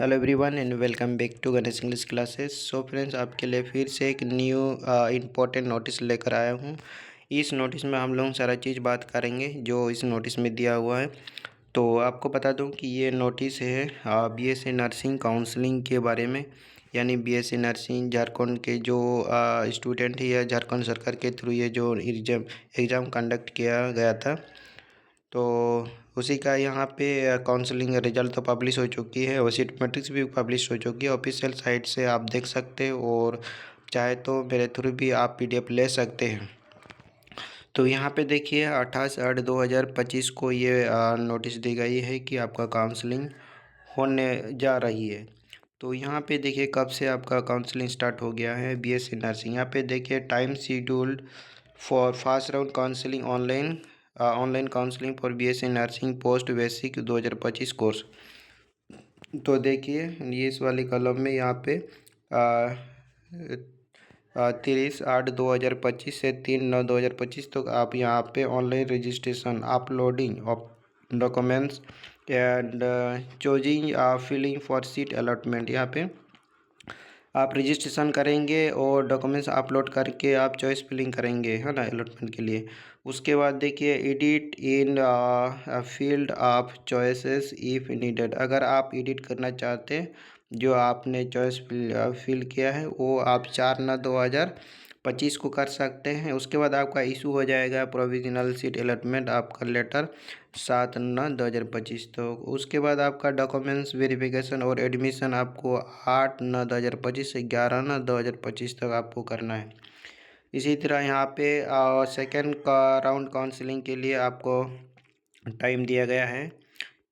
Hello everyone and welcome back to Ganesh English classes. So friends, आपके लिए फिर से एक न्यू इम्पोर्टेंट नोटिस लेकर आया हूँ। इस नोटिस में हम लोग सारा चीज़ बात करेंगे जो इस नोटिस में दिया हुआ है। तो आपको बता दूं कि ये नोटिस है बीएससी नर्सिंग काउंसलिंग के बारे में। यानी बीएससी नर्सिंग झारखंड के जो स्टूडेंट है या झारखंड सरकार के थ्रू ये जो एग्ज़ाम कंडक्ट किया गया था, तो उसी का यहाँ पे काउंसलिंग रिजल्ट तो पब्लिश हो चुकी है और सीट मैट्रिक्स भी पब्लिश हो चुकी है। ऑफिशियल साइट से आप देख सकते हो और चाहे तो मेरे थ्रू भी आप पीडीएफ ले सकते हैं। तो यहाँ पे देखिए 28/8/2025 को ये नोटिस दी गई है कि आपका काउंसलिंग होने जा रही है। तो यहाँ पे देखिए कब से आपका काउंसलिंग स्टार्ट हो गया है बीएससी नर्सिंग। यहाँ पे देखिए time scheduled for first round counselling online counselling for BSc nursing post basic 2025 course. तो देखिए ये इस वाली कॉलम में यहाँ पे 30/8/2025 से 3/9/2025 तक आप यहाँ पे online registration, uploading of documents and choosing filling for seat allotment. यहाँ पे आप रजिस्ट्रेशन करेंगे और डॉक्यूमेंट्स अपलोड करके आप चॉइस फिलिंग करेंगे, है ना, अलॉटमेंट के लिए। उसके बाद देखिए edit in field of choices if needed. अगर आप एडिट करना चाहते हैं जो आपने चॉइस फिल किया है वो आप 4/9/2025 को कर सकते हैं। उसके बाद आपका इशू हो जाएगा प्रोविजनल सीट अलॉटमेंट आपका लेटर 7/9/2025। तो उसके बाद आपका डॉक्यूमेंट्स वेरिफिकेशन और एडमिशन आपको 8/9/2025 से 11/9/2025 तक आपको करना है। इसी तरह यहाँ पे सेकेंड का राउंड काउंसलिंग के लिए आपको टाइम दिया गया है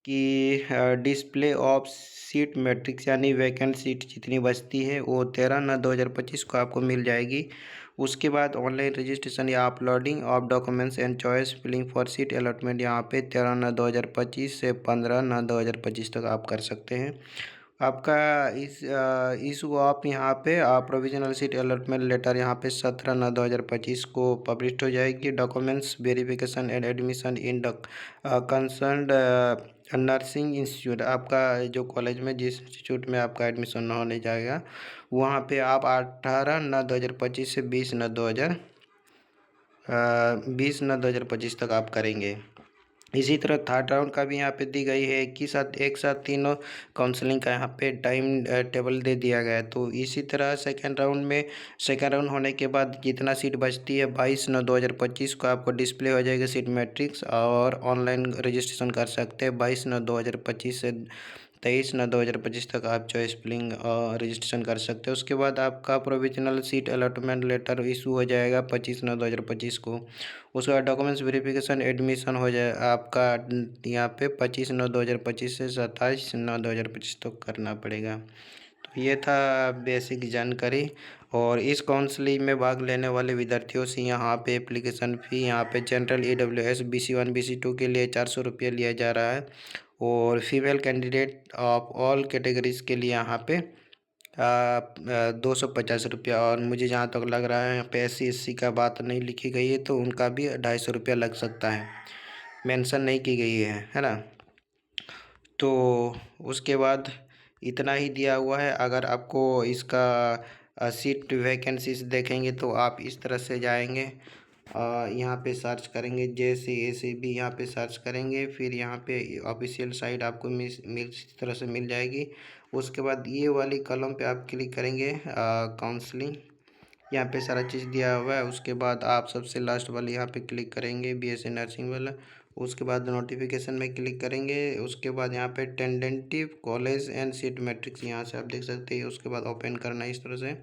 कि डिस्प्ले ऑफ सीट मैट्रिक्स यानी वैकेंट सीट जितनी बचती है वो 13/9/2025 को आपको मिल जाएगी। उसके बाद ऑनलाइन रजिस्ट्रेशन या uploading of documents and choice filling for seat allotment यहाँ पे 13/9/2025 से 15/9/2025 तक आप कर सकते हैं। आपका इशू आप यहाँ पे प्रोविजनल सीट अलॉटमेंट लेटर यहाँ पे 17/9/2025 को पब्लिश हो जाएगी। Documents verification and admission in concerned nursing institute, आपका जो कॉलेज में जिस इंस्टीट्यूट में आपका एडमिशन होने जाएगा वहाँ पे आप 18/9/2025 से 20/9/2025 तक आप करेंगे। इसी तरह थर्ड राउंड का भी यहाँ पे दी गई है कि एक साथ तीनों काउंसलिंग का यहाँ पे टाइम टेबल दे दिया गया है। तो इसी तरह सेकेंड राउंड होने के बाद जितना सीट बचती है 22/9/2025 को आपको डिस्प्ले हो जाएगा सीट मैट्रिक्स और ऑनलाइन रजिस्ट्रेशन कर सकते हैं 22/9/2025 से 23/9/2025 तक आप चॉइस फिलिंग रजिस्ट्रेशन कर सकते हैं। उसके बाद आपका provisional seat allotment letter issue हो जाएगा 25/9/2025 को। उसके बाद डॉक्यूमेंट्स वेरिफिकेशन एडमिशन हो जाए आपका यहाँ पे 25/9/2025 से 27/9/2025 तक करना पड़ेगा। तो ये था बेसिक जानकारी। और इस काउंसलिंग में भाग लेने वाले विद्यार्थियों से यहाँ पे एप्लीकेशन फ़ी यहाँ पे जनरल EWS BC1 BC2 के लिए 400 रुपये लिया जा रहा है और female candidate of all categories के लिए यहाँ पे 250 रुपया। और मुझे जहाँ तक लग रहा है यहाँ पे SC SC का बात नहीं लिखी गई है तो उनका भी 250 रुपया लग सकता है, मेंशन नहीं की गई है ना। तो उसके बाद इतना ही दिया हुआ है। अगर आपको इसका सीट वैकेंसीज देखेंगे तो आप इस तरह से जाएंगे, यहाँ पे सर्च करेंगे JCACB, यहाँ पे सर्च करेंगे, फिर यहाँ पे ऑफिशियल साइट आपको इस तरह से मिल जाएगी। उसके बाद ये वाली कॉलम पे आप क्लिक करेंगे काउंसलिंग, यहाँ पे सारा चीज़ दिया हुआ है। उसके बाद आप सबसे लास्ट वाले यहाँ पे क्लिक करेंगे BSc नर्सिंग वाला। उसके बाद नोटिफिकेशन में क्लिक करेंगे। उसके बाद यहाँ पे टेंडेंटिव कॉलेज एंड सीट मैट्रिक्स यहाँ से आप देख सकते हैं। उसके बाद ओपन करना है इस तरह से।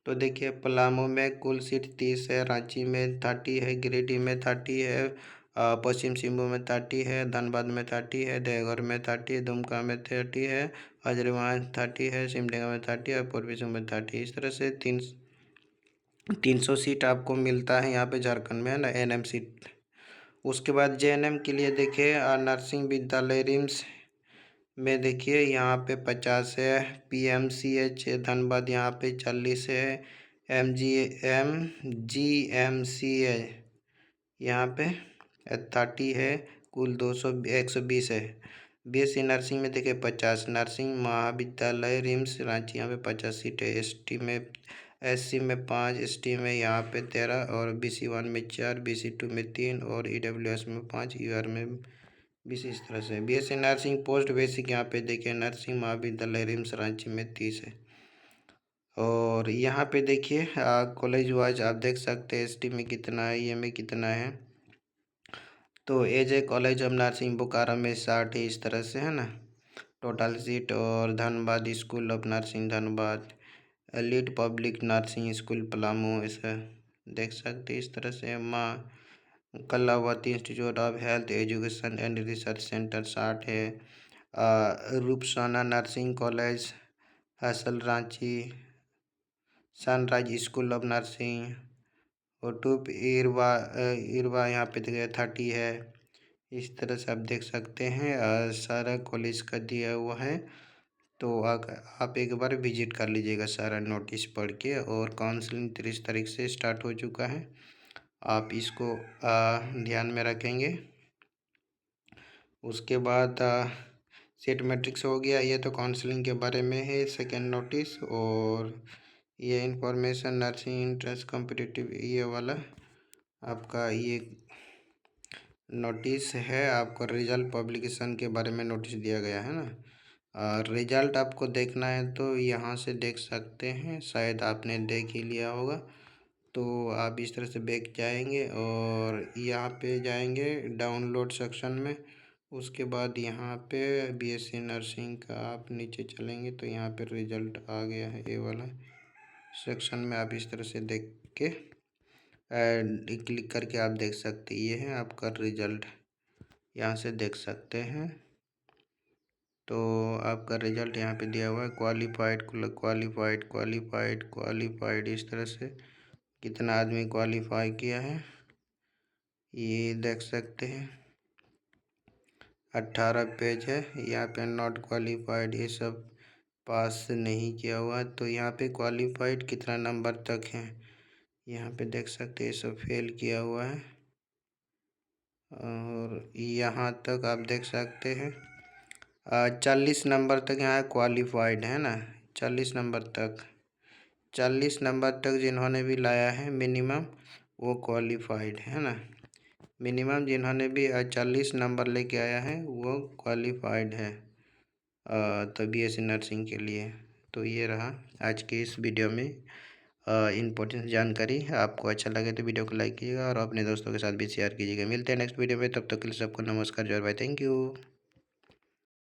तो देखिए पलामू में कुल सीट 30 है, रांची में 30 है, गिरिडीह में 30 है, पश्चिम सिंहभूम में 30 है, धनबाद में 30 है, देवघर में 30 है, दुमका में 30 है, हजारीबाग 30 है, सिमडेगा में 30 है और पूर्वी सिंहभूम में 30। इस तरह से 300 सीट आपको मिलता है यहाँ पे झारखंड में, है ना, NM सीट। उसके बाद JNM के लिए देखिए नर्सिंग विद्यालय रिम्स में देखिए यहाँ पे 50 है, PMCH धनबाद यहाँ पे 40 है, GMC है यहाँ पे 30 है, कुल 120 है। बीएससी नर्सिंग में देखिए 50, नर्सिंग महाविद्यालय रिम्स रांची यहाँ पे 50 सीट है। एससी में 5, एसटी में यहाँ पे 13 और BC1 में 4, BC2 में 3 और EWS में 5, UR में 20। इस तरह से बीएससी नर्सिंग पोस्ट बेसिक यहाँ पे देखिए नर्सिंग महाविद्यालय रिम्स रांची में 30 है। और यहाँ पे देखिए कॉलेज वाइज आप देख सकते हैं एसटी में कितना है, में कितना है। तो एजे कॉलेज ऑफ नर्सिंग बोकारो में 60 है, इस तरह से है ना टोटल सीट। और Dhanbad school of nursing Dhanbad, elite public nursing school Palamu, ऐसा देख सकते हैं इस तरह से। Maa Kalavati institute of health education and research centre 60 है। रूपसाना नर्सिंग कॉलेज हसल Ranchi, sunrise school of nursing होटुप इरवा यहाँ पे देखिए 30 है। इस तरह से आप देख सकते हैं सारा कॉलेज का दिया हुआ है। तो आप एक बार विजिट कर लीजिएगा सारा नोटिस पढ़ के। और काउंसलिंग 30 तारीख से स्टार्ट हो चुका है, आप इसको ध्यान में रखेंगे। उसके बाद सेट मैट्रिक्स हो गया, ये तो काउंसलिंग के बारे में है सेकेंड नोटिस। और ये इंफॉर्मेशन नर्सिंग इंट्रेंस कॉम्पिटिटिव ये वाला आपका ये नोटिस है। आपको रिजल्ट पब्लिकेशन के बारे में नोटिस दिया गया है ना। और रिजल्ट आपको देखना है तो यहाँ से देख सकते हैं, शायद आपने देख ही लिया होगा। तो आप इस तरह से बैक जाएंगे और यहाँ पे जाएंगे डाउनलोड सेक्शन में। उसके बाद यहाँ पे बीएससी नर्सिंग का आप नीचे चलेंगे तो यहाँ पे रिजल्ट आ गया है, ये वाला सेक्शन में आप इस तरह से देख के क्लिक करके आप देख सकते हैं। ये है आपका रिजल्ट, यहाँ से देख सकते हैं। तो आपका रिजल्ट यहाँ पे दिया हुआ है क्वालिफाइड क्वालिफाइड क्वालिफाइड क्वालिफाइड, इस तरह से कितना आदमी क्वालिफाई किया है ये देख सकते हैं। 18 पेज है। यहाँ पे नॉट क्वालिफाइड ये सब पास नहीं किया हुआ, तो यहाँ पे क्वालिफाइड कितना नंबर तक है यहाँ पे देख सकते हैं, ये सब फेल किया हुआ है। और यहाँ तक आप देख सकते हैं 40 नंबर तक यहाँ क्वालिफाइड है ना। 40 नंबर तक, 40 नंबर तक जिन्होंने भी लाया है मिनिमम वो क्वालिफाइड है ना। मिनिमम जिन्होंने भी 40 नंबर लेके आया है वो क्वालिफाइड है तो बीएससी नर्सिंग के लिए। तो ये रहा आज के इस वीडियो में इम्पोर्टेंट जानकारी। आपको अच्छा लगे तो वीडियो को लाइक कीजिएगा और अपने दोस्तों के साथ भी शेयर कीजिएगा। मिलते हैं नेक्स्ट वीडियो में, तब तक के लिए सबको नमस्कार, जय भाई, थैंक यू।